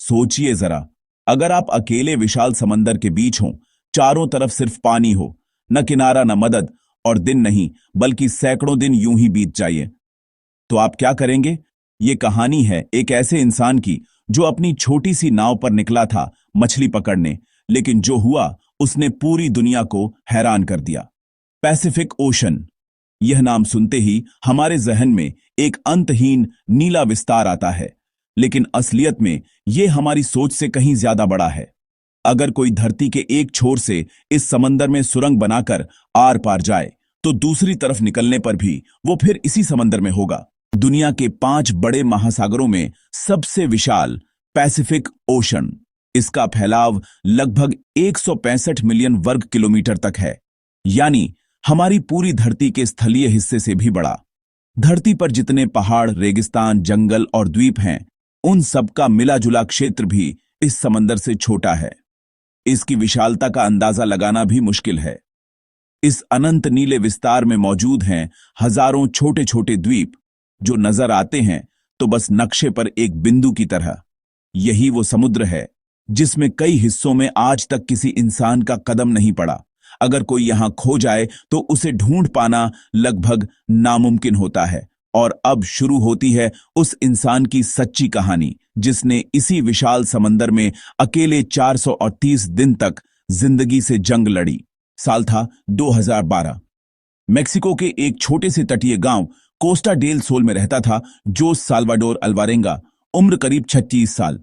सोचिए जरा, अगर आप अकेले विशाल समंदर के बीच हो, चारों तरफ सिर्फ पानी हो, न किनारा न मदद, और दिन नहीं बल्कि सैकड़ों दिन यूं ही बीत जाइए, तो आप क्या करेंगे? ये कहानी है एक ऐसे इंसान की जो अपनी छोटी सी नाव पर निकला था मछली पकड़ने, लेकिन जो हुआ उसने पूरी दुनिया को हैरान कर दिया। पैसिफिक ओशन, यह नाम सुनते ही हमारे जहन में एक अंतहीन नीला विस्तार आता है, लेकिन असलियत में यह हमारी सोच से कहीं ज्यादा बड़ा है। अगर कोई धरती के एक छोर से इस समंदर में सुरंग बनाकर आर पार जाए, तो दूसरी तरफ निकलने पर भी वो फिर इसी समंदर में होगा। दुनिया के 5 बड़े महासागरों में सबसे विशाल पैसिफिक ओशन, इसका फैलाव लगभग 165 मिलियन वर्ग किलोमीटर तक है, यानी हमारी पूरी धरती के स्थलीय हिस्से से भी बड़ा। धरती पर जितने पहाड़, रेगिस्तान, जंगल और द्वीप हैं, उन सबका मिला जुला क्षेत्र भी इस समंदर से छोटा है। इसकी विशालता का अंदाजा लगाना भी मुश्किल है। इस अनंत नीले विस्तार में मौजूद हैं हजारों छोटे छोटे द्वीप, जो नजर आते हैं तो बस नक्शे पर एक बिंदु की तरह। यही वो समुद्र है जिसमें कई हिस्सों में आज तक किसी इंसान का कदम नहीं पड़ा। अगर कोई यहां खो जाए तो उसे ढूंढ पाना लगभग नामुमकिन होता है। और अब शुरू होती है उस इंसान की सच्ची कहानी, जिसने इसी विशाल समंदर में अकेले 430 दिन तक जिंदगी से जंग लड़ी। साल था 2012। मेक्सिको के एक छोटे से तटीय गांव कोस्टा डेल सोल में रहता था जोस साल्वाडोर अल्वारेंगा। उम्र करीब 36 साल।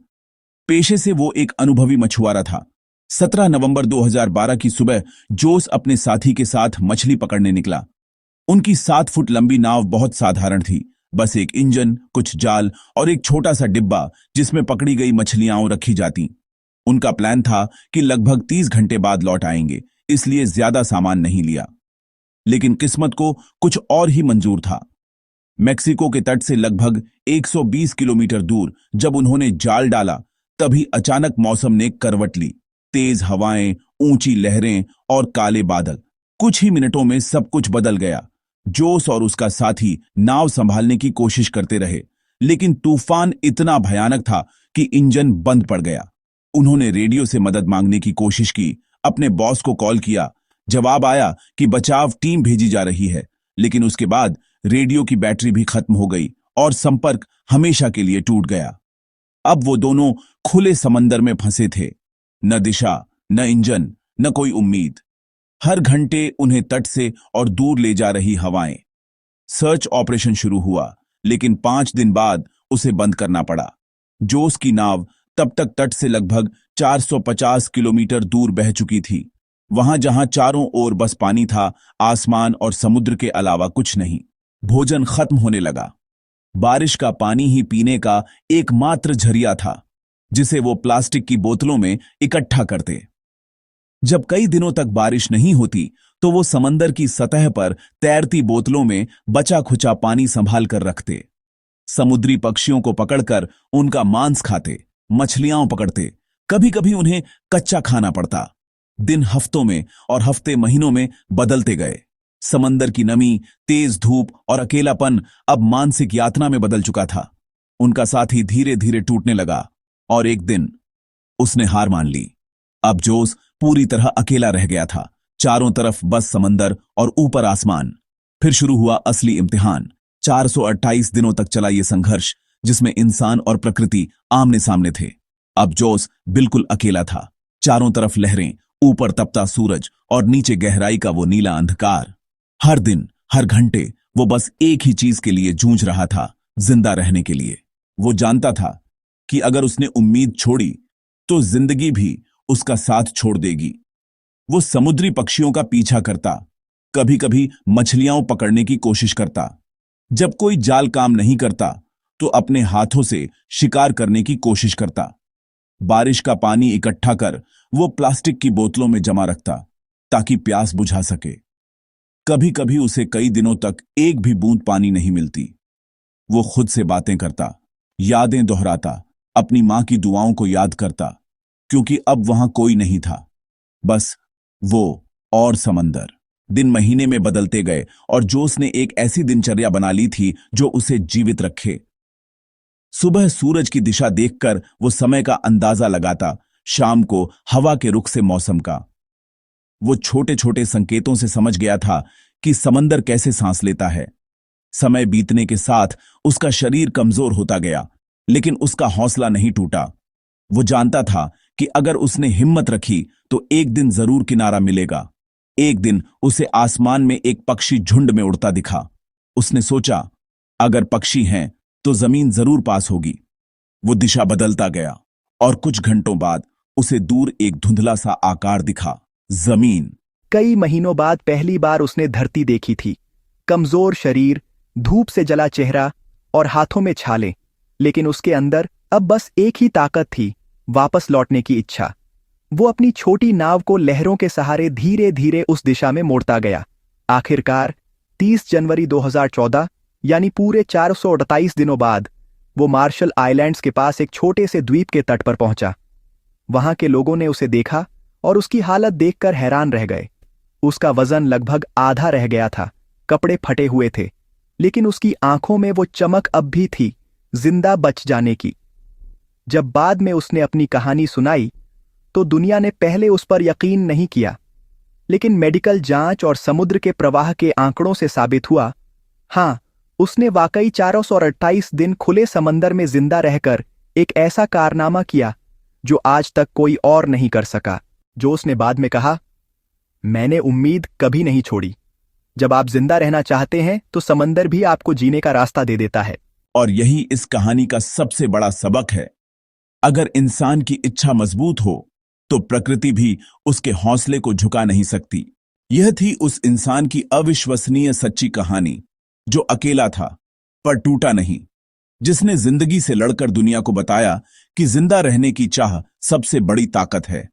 पेशे से वो एक अनुभवी मछुआरा था। 17 नवंबर 2012 की सुबह जोस अपने साथी के साथ मछली पकड़ने निकला। उनकी 7 फुट लंबी नाव बहुत साधारण थी, बस एक इंजन, कुछ जाल और एक छोटा सा डिब्बा जिसमें पकड़ी गई मछलियां रखी जाती। उनका प्लान था कि लगभग 30 घंटे बाद लौट आएंगे, इसलिए ज्यादा सामान नहीं लिया। लेकिन किस्मत को कुछ और ही मंजूर था। मेक्सिको के तट से लगभग 120 किलोमीटर दूर जब उन्होंने जाल डाला, तभी अचानक मौसम ने करवट ली। तेज हवाएं, ऊंची लहरें और काले बादल। कुछ ही मिनटों में सब कुछ बदल गया। जोस और उसका साथी नाव संभालने की कोशिश करते रहे, लेकिन तूफान इतना भयानक था कि इंजन बंद पड़ गया। उन्होंने रेडियो से मदद मांगने की कोशिश की, अपने बॉस को कॉल किया। जवाब आया कि बचाव टीम भेजी जा रही है, लेकिन उसके बाद रेडियो की बैटरी भी खत्म हो गई और संपर्क हमेशा के लिए टूट गया। अब वो दोनों खुले समंदर में फंसे थे। न दिशा, न इंजन, न कोई उम्मीद। हर घंटे उन्हें तट से और दूर ले जा रही हवाएं। सर्च ऑपरेशन शुरू हुआ, लेकिन 5 दिन बाद उसे बंद करना पड़ा। जोस की नाव तब तक तट से लगभग 450 किलोमीटर दूर बह चुकी थी, वहां जहां चारों ओर बस पानी था, आसमान और समुद्र के अलावा कुछ नहीं। भोजन खत्म होने लगा। बारिश का पानी ही पीने का एकमात्र जरिया था, जिसे वो प्लास्टिक की बोतलों में इकट्ठा करते। जब कई दिनों तक बारिश नहीं होती, तो वो समंदर की सतह पर तैरती बोतलों में बचा खुचा पानी संभाल कर रखते। समुद्री पक्षियों को पकड़कर उनका मांस खाते, मछलियां पकड़ते। कभी कभी उन्हें कच्चा खाना पड़ता। दिन हफ्तों में और हफ्ते महीनों में बदलते गए। समंदर की नमी, तेज धूप और अकेलापन अब मानसिक यातना में बदल चुका था। उनका साथी धीरे धीरे टूटने लगा और एक दिन उसने हार मान ली। अब जोस पूरी तरह अकेला रह गया था। चारों तरफ बस समंदर और ऊपर आसमान। फिर शुरू हुआ असली इम्तिहान। 428 दिनों तक चला यह संघर्ष, जिसमें इंसान और प्रकृति आमने सामने थे। अब जोस बिल्कुल अकेला था। चारों तरफ लहरें, ऊपर तपता सूरज और नीचे गहराई का वो नीला अंधकार। हर दिन, हर घंटे वो बस एक ही चीज के लिए जूझ रहा था, जिंदा रहने के लिए। वो जानता था कि अगर उसने उम्मीद छोड़ी तो जिंदगी भी उसका साथ छोड़ देगी। वो समुद्री पक्षियों का पीछा करता, कभी कभी मछलियां पकड़ने की कोशिश करता। जब कोई जाल काम नहीं करता तो अपने हाथों से शिकार करने की कोशिश करता। बारिश का पानी इकट्ठा कर वो प्लास्टिक की बोतलों में जमा रखता ताकि प्यास बुझा सके। कभी कभी उसे कई दिनों तक एक भी बूंद पानी नहीं मिलती। वो खुद से बातें करता, यादें दोहराता, अपनी मां की दुआओं को याद करता, क्योंकि अब वहां कोई नहीं था, बस वो और समंदर। दिन महीने में बदलते गए और जोस ने एक ऐसी दिनचर्या बना ली थी जो उसे जीवित रखे। सुबह सूरज की दिशा देखकर वो समय का अंदाजा लगाता, शाम को हवा के रुख से मौसम का। वो छोटे छोटे संकेतों से समझ गया था कि समंदर कैसे सांस लेता है। समय बीतने के साथ उसका शरीर कमजोर होता गया, लेकिन उसका हौसला नहीं टूटा। वो जानता था कि अगर उसने हिम्मत रखी तो एक दिन जरूर किनारा मिलेगा। एक दिन उसे आसमान में एक पक्षी झुंड में उड़ता दिखा। उसने सोचा, अगर पक्षी हैं तो जमीन जरूर पास होगी। वो दिशा बदलता गया और कुछ घंटों बाद उसे दूर एक धुंधला सा आकार दिखा, जमीन। कई महीनों बाद पहली बार उसने धरती देखी थी। कमजोर शरीर, धूप से जला चेहरा और हाथों में छाले, लेकिन उसके अंदर अब बस एक ही ताकत थी, वापस लौटने की इच्छा। वो अपनी छोटी नाव को लहरों के सहारे धीरे धीरे उस दिशा में मोड़ता गया। आखिरकार 30 जनवरी 2014 यानी पूरे 428 दिनों बाद वो मार्शल आइलैंड्स के पास एक छोटे से द्वीप के तट पर पहुंचा। वहां के लोगों ने उसे देखा और उसकी हालत देखकर हैरान रह गए। उसका वजन लगभग आधा रह गया था, कपड़े फटे हुए थे, लेकिन उसकी आंखों में वो चमक अब भी थी, जिंदा बच जाने की। जब बाद में उसने अपनी कहानी सुनाई तो दुनिया ने पहले उस पर यकीन नहीं किया, लेकिन मेडिकल जांच और समुद्र के प्रवाह के आंकड़ों से साबित हुआ, हां, उसने वाकई 428 दिन खुले समंदर में जिंदा रहकर एक ऐसा कारनामा किया जो आज तक कोई और नहीं कर सका। जो उसने बाद में कहा, मैंने उम्मीद कभी नहीं छोड़ी। जब आप जिंदा रहना चाहते हैं तो समंदर भी आपको जीने का रास्ता दे देता है। और यही इस कहानी का सबसे बड़ा सबक है। अगर इंसान की इच्छा मजबूत हो तो प्रकृति भी उसके हौसले को झुका नहीं सकती। यह थी उस इंसान की अविश्वसनीय सच्ची कहानी, जो अकेला था पर टूटा नहीं, जिसने जिंदगी से लड़कर दुनिया को बताया कि जिंदा रहने की चाह सबसे बड़ी ताकत है।